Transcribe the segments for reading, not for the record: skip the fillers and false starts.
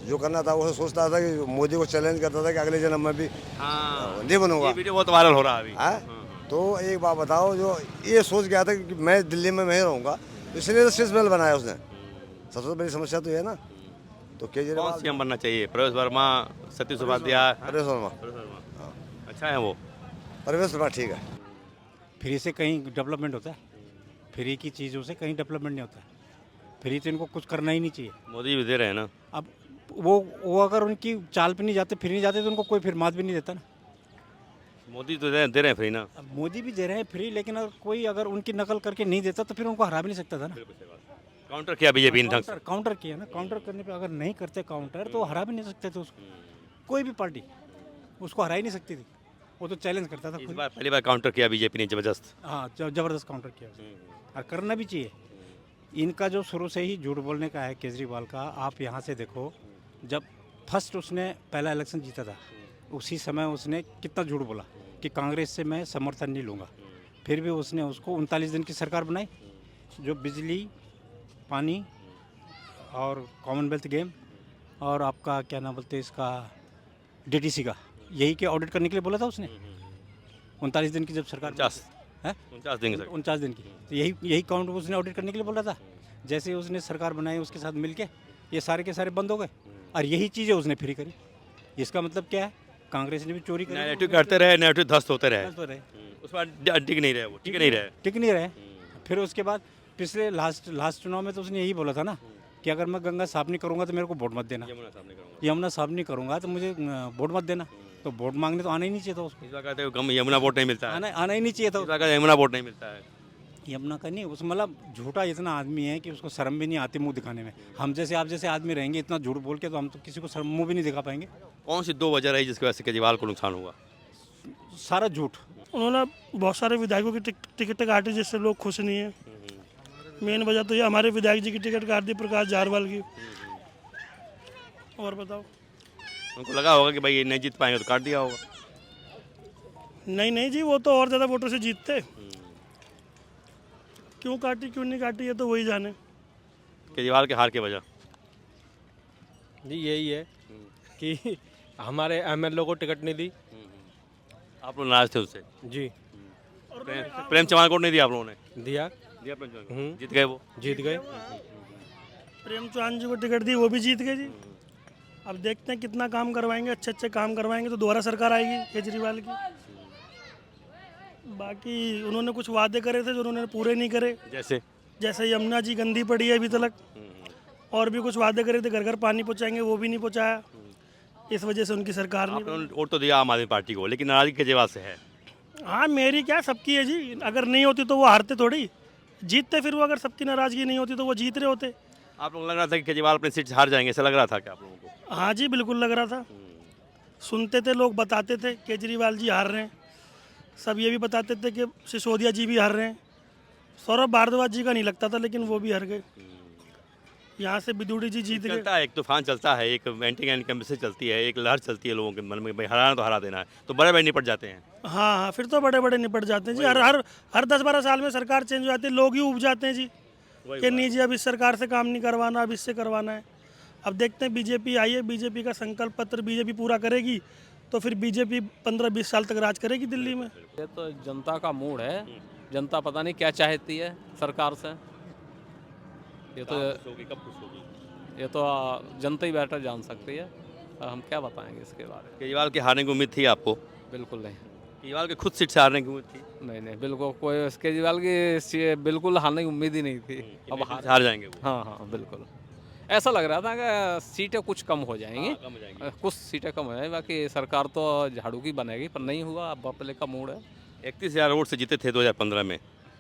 जो करना था वो सोचता था कि मोदी को चैलेंज करता था कि अगले जन्म में भी हाँ, नहीं बनूंगा। ये वीडियो बहुत वायरल हो रहा है अभी। हाँ? तो एक बात बताओ, जो ये सोच गया था कि मैं दिल्ली में मैं रहूंगा, तो इसलिए तो शीश महल बनाया उसने। सबसे बड़ी समस्या तो ये है ना। तो कौन केजरीवाल सीएम बनना चाहिए? प्रवेश वर्मा, सतीश उपाध्याय? परवेश वर्मा। प्रवेश वर्मा अच्छा है वो। परवेश वर्मा ठीक है। फ्री से कहीं डेवलपमेंट होता है? फ्री की चीज़ों से कहीं डेवलपमेंट नहीं होता है। फ्री तो इनको कुछ करना ही नहीं चाहिए। मोदी भी दे रहे हैं ना। अब वो अगर उनकी चाल पे नहीं जाते, फिर नहीं जाते, तो उनको कोई फिर मात भी नहीं देता ना। मोदी तो दे रहे हैं फ्री ना। अब मोदी भी दे रहे हैं फ्री, लेकिन अगर कोई अगर उनकी नकल करके नहीं देता तो फिर उनको हरा भी नहीं सकता था ना। काउंटर किया बीजेपी ने ढंग से। काउंटर किया ना, काउंटर करने पे अगर नहीं करते काउंटर तो हरा भी नहीं सकते थे उसको। कोई भी पार्टी उसको हरा ही नहीं सकती थी। वो तो चैलेंज करता था इस खुद। बार पहली बार काउंटर किया बीजेपी ने जबरदस्त। हाँ, जबरदस्त काउंटर किया उसने। और करना भी चाहिए। इनका जो शुरू से ही झूठ बोलने का है केजरीवाल का, आप यहाँ से देखो, जब फर्स्ट उसने पहला इलेक्शन जीता था, उसी समय उसने कितना झूठ बोला कि कांग्रेस से मैं समर्थन नहीं लूँगा। फिर भी उसने उसको 39 दिन की सरकार बनाई, जो बिजली, पानी और कॉमनवेल्थ गेम और आपका क्या नाम बोलते हैं इसका, डीटीसी का, यही के ऑडिट करने के लिए बोला था उसने। 39 दिन की जब सरकार 49 है, 49 देंगे सर। 49 दिन की, तो यही काउंट उसने ऑडिट करने के लिए बोला था। जैसे उसने सरकार बनाई, उसके साथ मिलके ये सारे के सारे बंद हो गए, और यही चीज़ें उसने फ्री करी। इसका मतलब क्या है? कांग्रेस ने भी चोरी करी, नेगेटिव करते रहे, नेगेटिव ध्वस्त होते रहे। तो रहे, उस बार टिक नहीं रहे, वो टिक नहीं रहे। टिक नहीं रहे। फिर उसके बाद पिछले लास्ट चुनाव में तो उसने यही बोला था ना कि अगर मैं गंगा साफ नहीं करूँगा तो मेरे को वोट मत देना, यमुना सामने करूंगा। यमुना साफ नहीं करूँगा तो मुझे वोट मत देना। तो वोट मांगने तो आना ही नहीं चाहिए था उसको, इस बार कहते हैं कम यमुना वोट नहीं मिलता है। आना ही नहीं चाहिए इस था। बार कहते हैं यमुना वोट नहीं मिलता है। यमुना का नहीं, उस मतलब झूठा इतना आदमी है कि उसको शर्म भी नहीं आती मुंह दिखाने में। हम जैसे आप जैसे आदमी रहेंगे इतना झूठ बोल के, तो हम तो किसी को शर्म मुंह भी नहीं दिखा पाएंगे। कौन सी दो वजह रही जिसकी वजह से केजरीवाल को नुकसान हुआ? सारा झूठ। उन्होंने बहुत सारे विधायकों की टिकट काटी जिससे लोग खुश नहीं है। मेन वजह तो ये हमारे विधायक जी की टिकट काट दी, प्रकाश जारवाल की। और बताओ। उनको लगा होगा कि भाई ये नहीं जीत पाएंगे तो काट दिया होगा। नहीं जी, वो तो और ज़्यादा वोटों से जीतते। क्यों काटी क्यों नहीं काटी, ये तो वही जाने। केजरीवाल के हार की वजह जी यही है कि हमारे एमएलए को टिकट नहीं दी। आप लोग नाराज थे उससे? जी प्रेम चौहान को नहीं दिया आप लोगों ने? दिया, दिया प्रेम चौहान को। जीत गए वो। जीत गए। प्रेम चौहान जी को टिकट दी, वो भी जीत गए जी। अब देखते हैं कितना काम करवाएंगे, अच्छे अच्छे काम करवाएंगे तो दोबारा सरकार आएगी केजरीवाल की। बाकी उन्होंने कुछ वादे करे थे जो उन्होंने पूरे नहीं करे। जैसे यमुना जी गंदी पड़ी है अभी तक, और भी कुछ वादे करे थे, घर घर पानी पहुंचाएंगे, वो भी नहीं पहुंचाया। इस वजह से उनकी सरकार नहीं। आपने वोट तो दिया आम आदमी पार्टी को, लेकिन नाराजगी केजरीवाल से है। हाँ, मेरी क्या, सबकी है जी। अगर नहीं होती तो वो हारते थोड़ी, जीतते। फिर वो अगर सबकी नाराजगी नहीं होती तो वो जीत रहे होते। आप लोग लग रहा था कि केजरीवाल अपनी सीट से हार जाएंगे, ऐसा लग रहा था क्या आप लोगों को? हाँ जी, बिल्कुल लग रहा था। सुनते थे लोग, बताते थे केजरीवाल जी हार रहे हैं। सब ये भी बताते थे कि सिसोदिया जी भी हार रहे हैं। सौरभ भारद्वाज जी का नहीं लगता था, लेकिन वो भी हार गए। यहाँ से बिदुड़ी जी जीत गए। चलता है, एक तूफान चलता है, एक एंटी कैंपस चलती है, एक लहर चलती है लोगों के मन में, भाई हराना तो हरा देना है, तो बड़े बड़े निपट जाते हैं। हाँ, फिर तो बड़े बड़े निपट जाते हैं जी। हर 10-12 साल में सरकार चेंज हो जाती है, लोग ही उब जाते हैं जी कि नहीं जी अब इस सरकार से काम नहीं करवाना, अब इससे करवाना है। अब देखते हैं, बीजेपी आई है, बीजेपी का संकल्प पत्र बीजेपी पूरा करेगी तो फिर बीजेपी 15-20 साल तक राज करेगी दिल्ली में। ये तो जनता का मूड है, जनता पता नहीं क्या चाहती है सरकार से। ये तो जनता ही बेटर जान सकती है, हम क्या बताएंगे इसके बारे में। केजरीवाल के हारने की उम्मीद थी आपको? बिल्कुल नहीं, केजरीवाल के खुद सीट से हारने की उम्मीद थी? नहीं बिल्कुल कोई केजरीवाल की बिल्कुल हारने की उम्मीद ही नहीं थी। अब हार जाएंगे वो। हाँ बिल्कुल ऐसा लग रहा था कि सीटें कुछ कम हो जाएंगी। कम हो जाएंगी। कुछ सीटें कम हो जाएंगी, बाकी सरकार तो झाड़ू की बनेगी, पर नहीं हुआ। अब पब्लिक का मूड है। 31,000 वोट से जीते थे 2015 में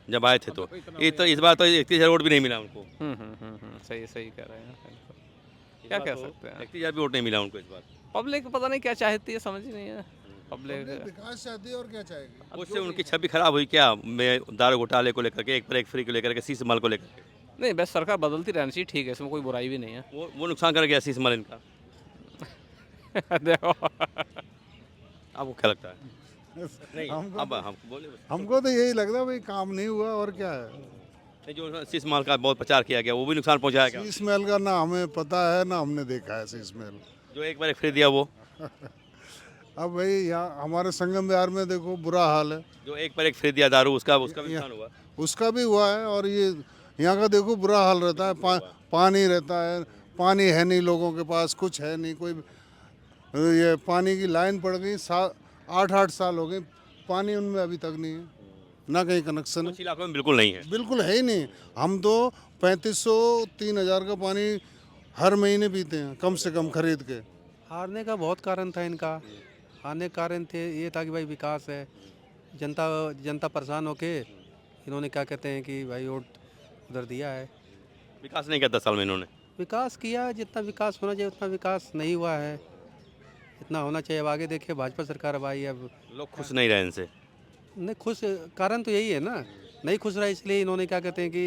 जब आए थे, तो ये तो इस बार तो 31,000 वोट भी नहीं मिला उनको। सही कह रहे हैं। क्या कह सकते हैं, 31,000 भी वोट नहीं मिला उनको इस बार। पब्लिक पता नहीं क्या चाहती है, समझ ही नहीं है। पब्लिक विकास चाहती है और क्या चाहेगी। उससे उनकी छवि खराब हुई क्या, दारू घोटाले को लेकर के, एक पर एक फ्री को लेकर के, शीश मल को लेकर के? नहीं, बस सरकार बदलती रहनी चाहिए, ठीक है, इसमें कोई बुराई भी नहीं है। वो नुकसान कर गया शीश मल इनका। देखो आपको क्या लगता है? नहीं, हमको अब हम बोले बस। हमको तो यही लगता है भाई, काम नहीं हुआ और क्या है। नहीं, जो शीश महल का बहुत प्रचार किया गया वो भी नुकसान पहुंचाया क्या? शीश महल का ना हमें पता है ना हमने देखा है शीश महल। जो एक बार फ्री दिया वो, अब भाई यहाँ हमारे संगम विहार में देखो बुरा हाल है, जो एक पर एक फ्री दिया दारू, उसका भी नुकसान हुआ। उसका भी हुआ है। और ये यहाँ का देखो बुरा हाल रहता है, पानी रहता है, पानी है नहीं लोगों के पास, कुछ है नहीं कोई। ये पानी की लाइन पड़ गई, 8-8 साल हो गए, पानी उनमें अभी तक नहीं है, ना कहीं कनेक्शन है, कुछ इलाकों में बिल्कुल नहीं है। बिल्कुल है ही नहीं। हम तो 3500-3000 का पानी हर महीने पीते हैं कम से कम खरीद के। हारने का बहुत कारण था इनका। हारने का कारण थे ये था कि भाई विकास है, जनता परेशान होके इन्होंने क्या कहते हैं कि भाई वोट उधर दिया है। विकास नहीं किया 10 साल में इन्होंने। विकास किया, जितना विकास होना चाहिए उतना विकास नहीं हुआ है, इतना होना चाहिए। अब आगे देखिए भाजपा सरकार अब आई, अब लोग खुश नहीं रहे इनसे। नहीं खुश, कारण तो यही है ना, नहीं खुश रहा, इसलिए इन्होंने क्या कहते हैं कि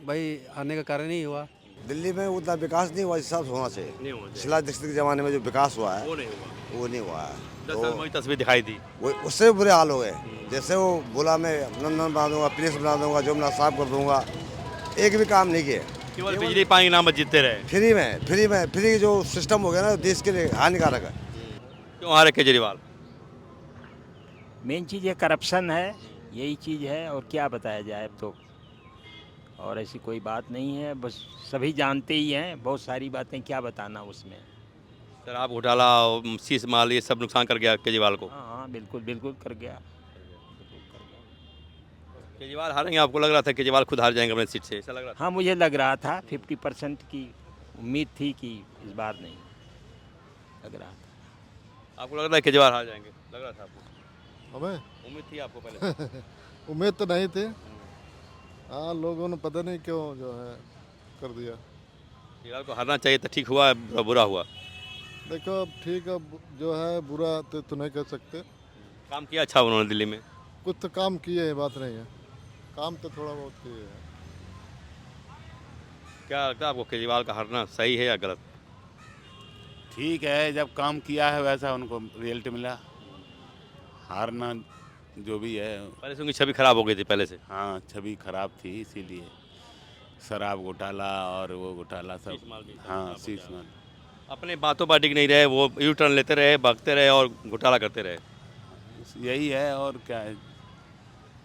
भाई हारने का कारण ही हुआ। दिल्ली में उतना विकास नहीं हुआ जिस हिसाब से होना नहीं होना चाहिए। चाहिए। शिला दीक्षित के ज़माने में जो विकास हुआ है वो नहीं हुआ। वो नहीं हुआ है। 10 साल में वही तस्वीर दिखाई दी। वो उससे भी बुरे हाल हो गए। जैसे वो बोला मैं नंदन बना दूंगा, पुलिस बना दूंगा, जमुना साफ कर दूंगा, एक भी काम नहीं किए। केवल बिजली पानी के नाम पर जीतते रहे। फ्री जो सिस्टम हो गया ना देश के लिए हानिकारक है। क्यों हारे केजरीवाल? मेन चीज़ है करप्शन है, यही चीज़ है, और क्या बताया जाए अब तो। और ऐसी कोई बात नहीं है, बस सभी जानते ही हैं, बहुत सारी बातें क्या बताना उसमें। शराब घोटाला और शीश महल ये सब नुकसान कर गया केजरीवाल को। हाँ हाँ बिल्कुल बिल्कुल कर गया। केजरीवाल हारेंगे? आपको लग रहा था केजरीवाल खुद हार जाएंगे अपने सीट से, ऐसा लग रहा था? हाँ मुझे लग रहा था, 50% की उम्मीद थी कि इस बार नहीं, लग रहा था। आपको लग रहा है केजरीवाल हार जाएंगे? लग रहा था आपको? हमें उम्मीद थी आपको पहले? उम्मीद तो नहीं थी। हाँ, लोगों ने पता नहीं क्यों जो है कर दिया। केजरीवाल को हारना चाहिए था, ठीक हुआ बुरा हुआ? देखो अब ठीक है, जो है बुरा तो नहीं कर सकते। काम किया अच्छा उन्होंने दिल्ली में? कुछ तो काम किए हैं, बात नहीं है, काम तो थोड़ा बहुत किए हैं। क्या लगता है आपको केजरीवाल का हारना सही है या गलत? ठीक है, जब काम किया है वैसा उनको रिजल्ट मिला। हारना जो भी है, पहले से उनकी छवि खराब हो गई थी पहले से। हाँ छवि खराब थी, इसीलिए शराब घोटाला और वो घोटाला शीश सब। महल भी हाँ खराब हो शीश गया। महल। अपने बातों बाटी नहीं रहे, वो यू टर्न लेते रहे, भागते रहे और घोटाला करते रहे। यही है और क्या है,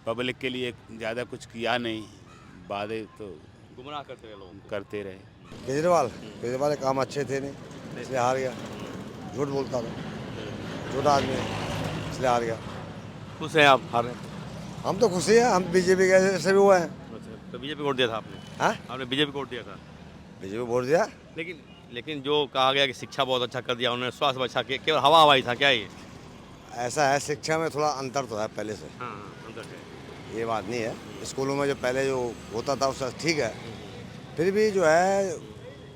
पब्लिक के लिए ज़्यादा कुछ किया नहीं, वादे तो गुमराह करते रहे लोगों को। करते रहे। केजरीवाल के काम अच्छे थे नहीं, इसलिए हार गया। झूठ बोलता था, झूठा आदमी है, इसलिए हार गया। खुश हैं आप हारे? हम तो खुशी हैं, हम बीजेपी के से भी हुए हैं। तो बीजेपी वोट दिया था आपने? हाँ, आपने बीजेपी को वोट दिया था? बीजेपी वोट दिया। लेकिन जो कहा गया कि शिक्षा बहुत अच्छा कर दिया उन्होंने, स्वास्थ्य अच्छा किया, केवल हवा हवाई था क्या ये? ऐसा है, शिक्षा में थोड़ा अंतर तो है पहले से, हाँ अंदर है। ये बात नहीं है। स्कूलों में जो पहले जो होता था उसका ठीक है, फिर भी जो है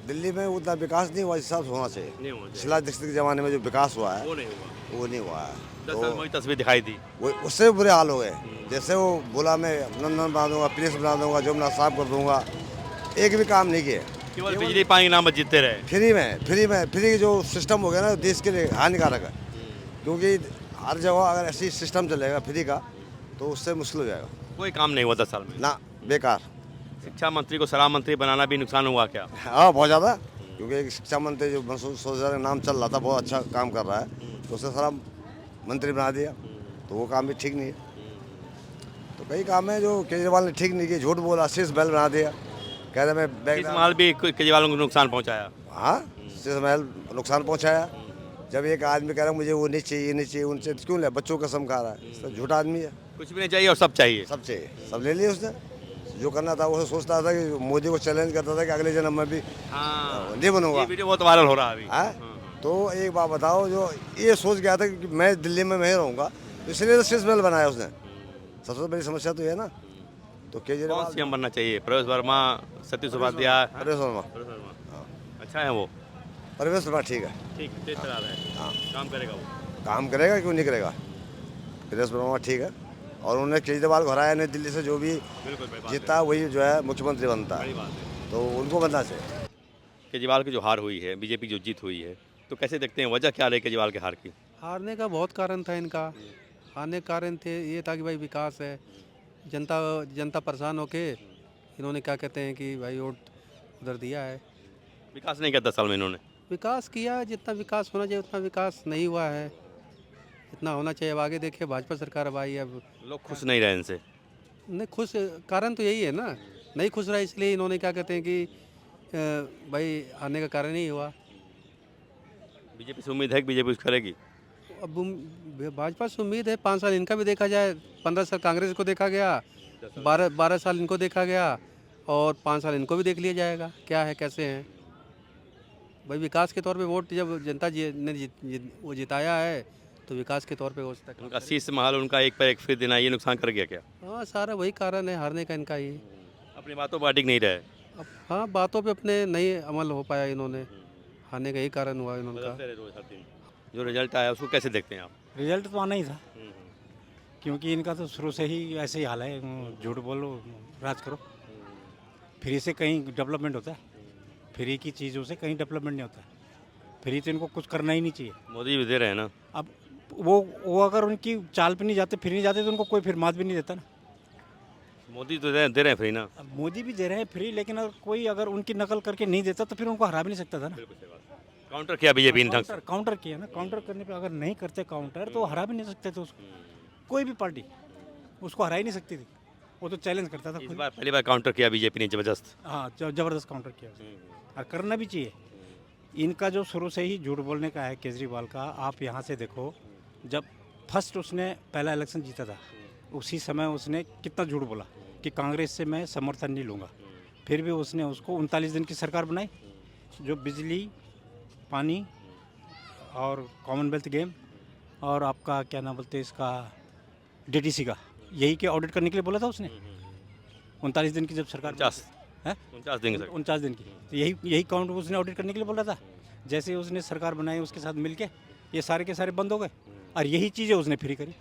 दिल्ली में उतना विकास नहीं हुआ जिस हिसाब से होना नहीं होना चाहिए। चाहिए। शिला दीक्षित के ज़माने में जो विकास हुआ है वो नहीं हुआ। वो नहीं हुआ है। 10 साल में वही तस्वीर दिखाई दी। वो उससे भी बुरे हाल हो गए। जैसे वो बोला मैं नंदन बना दूंगा, पुलिस बना दूंगा, जमुना साफ कर दूंगा, एक भी काम नहीं किए। केवल बिजली पानी के नाम पर जीतते रहे। फ्री जो सिस्टम हो गया ना देश के लिए हानिकारक है। क्योंकि हर जगह अगर ऐसी सिस्टम चलेगा फ्री का तो उससे मुश्किल हो जाएगा कोई काम नहीं हुआ 10 साल में। ना, बेकार। शिक्षा मंत्री को शराब मंत्री बनाना भी नुकसान हुआ क्या? हाँ बहुत ज़्यादा, क्योंकि एक शिक्षा मंत्री जो मनसूर सोजा का नाम चल रहा था, बहुत अच्छा काम कर रहा है, तो उसे सारा मंत्री बना दिया, तो वो काम भी ठीक नहीं है। तो कई काम है जो केजरीवाल ने ठीक नहीं किए। झूठ बोला, शीश महल बना दिया, कह रहे मैं शीश महल भी केजरीवाल को नुकसान पहुंचाया। हाँ, शीश महल नुकसान पहुंचाया। जब एक आदमी कह रहा है मुझे वो नहीं चाहिए, ये नहीं चाहिए, उनसे क्यों ले, बच्चों का कसम खा रहा है, तो झूठा आदमी है। कुछ भी नहीं चाहिए और सब चाहिए। सब चाहिए, सब ले लिया उसने। जो करना था वो सोचता था कि मोदी को चैलेंज करता था कि अगले जन्म में भी हाँ नहीं बनूंगा। ये वीडियो बहुत वायरल हो रहा है अभी। हाँ? तो एक बात बताओ, जो ये सोच गया था कि मैं दिल्ली में मैं रहूँगा, तो इसलिए तो शीश महल बनाया उसने। सबसे बड़ी समस्या तो ये है ना। तो कौन केजरीवाल, सीएम बनना चाहिए? प्रवेश वर्मा, सतीश उपाध्याय? परवेश वर्मा। अच्छा है वो? परवेश वर्मा ठीक है, ठीक तेज चला रहा है। हाँ काम करेगा वो। काम करेगा, क्यों नहीं करेगा। परवेश वर्मा ठीक है, और उन्होंने केजरीवाल को हराया नहीं, दिल्ली से जो भी बिल्कुल भाई, बात जीता वही जो है मुख्यमंत्री बनता बड़ी है, बात है। तो उनको बनना चाहिए। केजरीवाल की जो हार हुई है, बीजेपी की जो जीत हुई है, तो कैसे देखते हैं, वजह क्या रही केजरीवाल के हार की? हारने का बहुत कारण था इनका। हारने का कारण थे ये था कि भाई विकास है, जनता परेशान होके इन्होंने क्या कहते हैं कि भाई वोट उधर दिया है। विकास नहीं किया 10 साल में इन्होंने। विकास किया, जितना विकास होना चाहिए उतना विकास नहीं हुआ है, जितना होना चाहिए। अब आगे देखिए भाजपा सरकार अब आई, अब लोग खुश नहीं रहे इनसे। नहीं खुश, कारण तो यही है ना, नहीं खुश रहा इसलिए इन्होंने क्या कहते हैं कि भाई आने का कारण ही हुआ। बीजेपी से उम्मीद है कि बीजेपी कुछ करेगी। अब भाजपा से उम्मीद है 5 साल इनका भी देखा जाए, 15 साल कांग्रेस को देखा गया, 12 साल इनको देखा गया और 5 साल इनको भी देख लिया जाएगा क्या है कैसे हैं। भाई विकास के तौर पे वोट जब जनता ने वो जिताया है तो विकास के तौर पे हो सकता है। उनका शीश महल, उनका एक पर एक फिर देना, ये नुकसान कर गया क्या? हाँ, सारा वही कारण है हारने का इनका ही। अपनी बातों पर अडिग नहीं रहे। अब हाँ, बातों पे अपने नहीं अमल हो पाया, इन्होंने हारने का यही कारण हुआ इनका। जो रिजल्ट आया उसको कैसे देखते हैं आप? रिजल्ट तो आना ही था, क्योंकि इनका तो शुरू से ही ऐसे ही हाल है, झूठ बोलो राज करो। फ्री से कहीं डेवलपमेंट होता है? फ्री की चीज़ों से कहीं डेवलपमेंट नहीं होता है। फ्री तो इनको कुछ करना ही नहीं चाहिए। मोदी भी दे रहे हैं ना। अब वो अगर उनकी चाल पे नहीं जाते, फ्री नहीं जाते, तो उनको कोई फिर मात भी नहीं देता ना। मोदी तो दे रहे हैं फ्री ना। अब मोदी भी दे रहे हैं फ्री, लेकिन अगर कोई अगर उनकी नकल करके नहीं देता तो फिर उनको हरा भी नहीं सकता था ना। काउंटर किया बीजेपी ने ढंग से। काउंटर किया ना, काउंटर करने पे अगर नहीं करते काउंटर तो हरा भी नहीं सकते थे उसको। कोई भी पार्टी उसको हरा ही नहीं सकती थी, वो तो चैलेंज करता था इस खुद। बार पहली बार काउंटर किया बीजेपी ने जबरदस्त। हाँ, जबरदस्त काउंटर किया उसने। और करना भी चाहिए। इनका जो शुरू से ही झूठ बोलने का है केजरीवाल का, आप यहाँ से देखो, जब फर्स्ट उसने पहला इलेक्शन जीता था उसी समय उसने कितना झूठ बोला कि कांग्रेस से मैं समर्थन नहीं लूँगा। फिर भी उसने उसको 39 दिन की सरकार बनाई, जो बिजली, पानी और कॉमनवेल्थ गेम और आपका क्या नाम बोलते हैं इसका डीटीसी का, यही के ऑडिट करने के लिए बोला था उसने। 39 दिन की जब सरकार 49 दिन की 49 दिन की, तो यही काउंट उसने ऑडिट करने के लिए बोला था। जैसे ही उसने सरकार बनाई उसके साथ मिलके ये सारे के सारे बंद हो गए और यही चीज़ें उसने फ्री करी।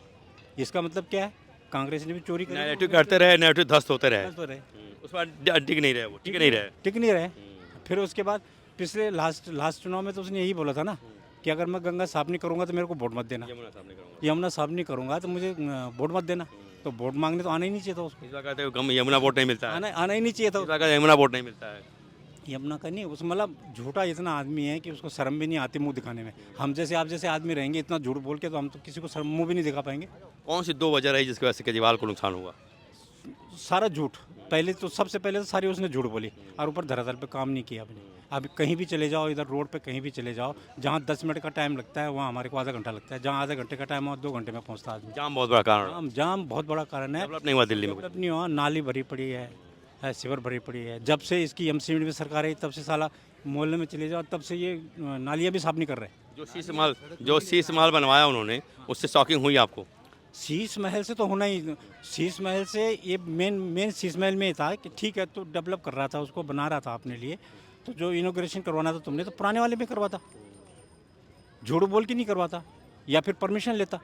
इसका मतलब क्या है? कांग्रेस ने भी चोरी करी, नैरेटिव करते रहे, नैरेटिव ध्वस्त होते रहे। तो रहे, उस बार टिक नहीं रहे, वो टिक नहीं रहे। टिक नहीं रहे। फिर उसके बाद पिछले लास्ट चुनाव में तो उसने यही बोला था ना कि अगर मैं गंगा साफ नहीं करूँगा तो मेरे को वोट मत देना, यमुना साफ नहीं करूँगा तो मुझे वोट मत देना। तो वोट मांगने तो आना ही नहीं चाहिए था उसको। इस बार कहते हैं यमुना वोट नहीं मिलता है। आना ही नहीं चाहिए था। इस बार कहते हैं यमुना वोट नहीं मिलता है। यमुना का नहीं, उस मतलब झूठा इतना आदमी है कि उसको शर्म भी नहीं आती मुंह दिखाने में। हम जैसे आप जैसे आदमी रहेंगे इतना झूठ बोल के, तो हम तो किसी को शर्म मुंह भी नहीं दिखा पाएंगे। कौन सी 2 वजह रही जिसकी वजह से केजरीवाल को नुकसान हुआ? सारा झूठ, पहले तो सबसे पहले तो सारी उसने झूठ बोली और ऊपर धरातल पे काम नहीं किया अपने। अब कहीं भी चले जाओ, इधर रोड पे कहीं भी चले जाओ, जहाँ 10 मिनट का टाइम लगता है वहाँ हमारे को आधा घंटा लगता है, जहाँ आधे घंटे का टाइम है 2 घंटे में पहुँचता आदमी। जाम बहुत बड़ा कारण। जाम बहुत बड़ा कारण है। डेवलप नहीं हुआ दिल्ली में। डेवलप नहीं हुआ, नाली भरी पड़ी है, सीवर भरी पड़ी है। जब से इसकी एमसीडी में सरकार आई तब से साला मोहल्ले में चले जाओ, तब से ये नालियाँ भी साफ नहीं कर रहे। जो शीश महल बनवाया उन्होंने, उससे शॉकिंग हुई आपको? शीश महल से तो होना ही, शीश महल से ये मेन शीश महल में ही था कि ठीक है, तो डेवलप कर रहा था, उसको बना रहा था अपने लिए। तो जो इनोग्रेशन करवाना था तुमने तो पुराने वाले में करवाता, झूठ बोल के नहीं करवाता या फिर परमिशन लेता।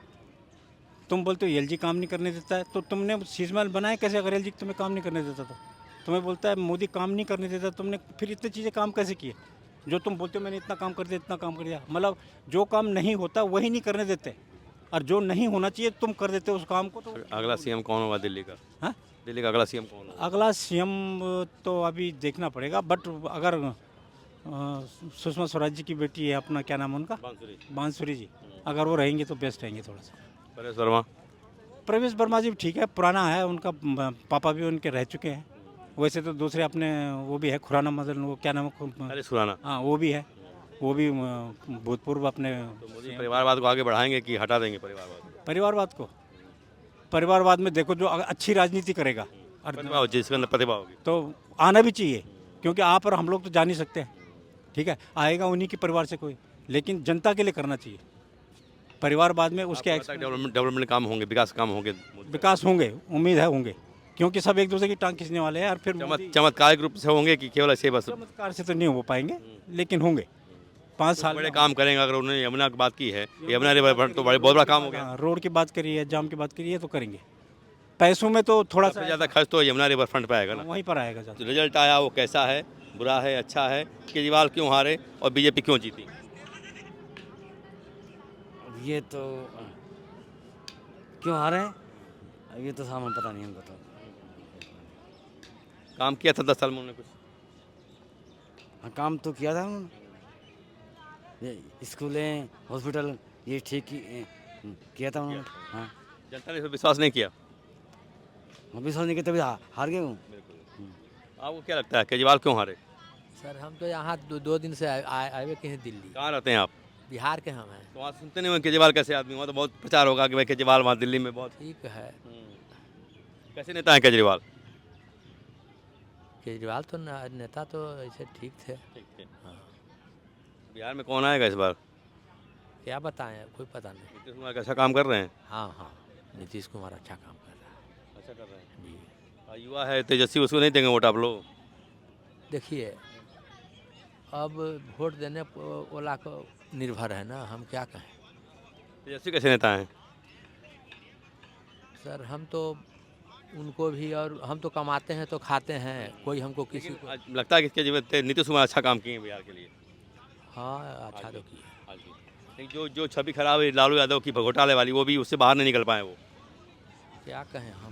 तुम बोलते हो एलजी काम नहीं करने देता है, तो तुमने शीश महल बनाया कैसे अगर एलजी तुम्हें काम नहीं करने देता? तो तुम्हें बोलता है मोदी काम नहीं करने देता, तुमने फिर इतनी चीज़ें काम कैसे किए? जो तुम बोलते हो मैंने इतना काम कर दिया, इतना काम कर दिया, मतलब जो काम नहीं होता वही नहीं करने देते, और जो नहीं होना चाहिए तुम कर देते हो उस काम को। तो अगला सीएम कौन होगा दिल्ली का? हाँ, दिल्ली का अगला सीएम कौन होगा? अगला सीएम तो अभी देखना पड़ेगा, बट अगर सुषमा स्वराज जी की बेटी है, अपना क्या नाम है उनका, बांसुरी जी, अगर वो रहेंगे तो बेस्ट रहेंगे थोड़ा सा। प्रवेश वर्मा जी ठीक है, पुराना है, उनका पापा भी उनके रह चुके हैं। वैसे तो दूसरे अपने वो भी है खुराना मदन, वो क्या नाम है, खुराना, हाँ वो भी है, वो भी भूतपूर्व अपने। तो मोदी परिवारवाद को आगे बढ़ाएंगे कि हटा देंगे परिवारवाद को? परिवारवाद में देखो जो अच्छी राजनीति करेगा और जिसके अंदर प्रतिभा होगी तो आना भी चाहिए, क्योंकि आप और हम लोग तो जा नहीं सकते हैं, ठीक है, आएगा उन्हीं के परिवार से कोई, लेकिन जनता के लिए करना चाहिए। परिवारवाद में उसके डेवलपमेंट काम होंगे, विकास काम होंगे, विकास होंगे, उम्मीद है होंगे, क्योंकि सब एक दूसरे की टांग खींचने वाले हैं। और फिर चमत्कारिक रूप से होंगे कि केवल ऐसे बस? चमत्कार से तो नहीं हो पाएंगे, लेकिन होंगे 5 साल बड़े काम करेंगे। अगर उन्होंने यमुना की बात की है, यमुना रिवर फ्रंट तो बहुत बड़ा काम हो गया। रोड की बात करी है, जाम की बात करी है, तो करेंगे। पैसों में तो थोड़ा सा ज़्यादा खर्च तो यमुना रिवर फ्रंट पे आएगा ना, वहीं पर आएगा। तो रिजल्ट आया वो कैसा है, बुरा है, अच्छा है? केजरीवाल क्यों हारे और बीजेपी क्यों जीती? ये तो क्यों हारे हैं ये तो सामान पता नहीं हमको तो। काम किया था 10 साल में उन्होंने कुछ? हाँ, काम तो किया था उन्होंने। ये स्कूलें हॉस्पिटल ये ठीक किया था उन्होंने। हाँ, जनता ने इस पर विश्वास नहीं किया। हम भी सोचने के तभी हार गए हूँ। आपको क्या लगता है केजरीवाल क्यों हारे? सर हम तो यहाँ दो दिन से आए हुए हैं दिल्ली, कहाँ रहते हैं आप? बिहार के हम हैं। तो वहाँ सुनते नहीं हुए केजरीवाल कैसे आदमी? वहाँ तो बहुत प्रचार होगा कि भाई केजरीवाल वहाँ दिल्ली में बहुत ठीक है, कैसे नेता है केजरीवाल? केजरीवाल तो नेता तो ऐसे ठीक थे। हाँ, बिहार में कौन आएगा इस बार? क्या बताएं, कोई पता नहीं। नीतीश कुमार कैसा काम कर रहे हैं? हाँ हाँ, नीतीश कुमार अच्छा काम कर रहा है। अच्छा कर रहे हैं जी, और युवा है तेजस्वी, उसको नहीं देंगे वोट आप लोग? देखिए अब वोट देने वाला को निर्भर है ना, हम क्या कहें। तेजस्वी कैसे नेता हैं? सर हम तो उनको भी, और हम तो कमाते हैं तो खाते हैं, कोई हमको किसी लेकिन को। आज लगता है कि केजरीवाल नीतीश कुमार अच्छा काम किए हैं बिहार के लिए। हाँ अच्छा तो किया। लेकिन जो छवि खराब है लालू यादव की घोटाले वाली, वो भी उससे बाहर नहीं निकल पाए वो। क्या कहें हम।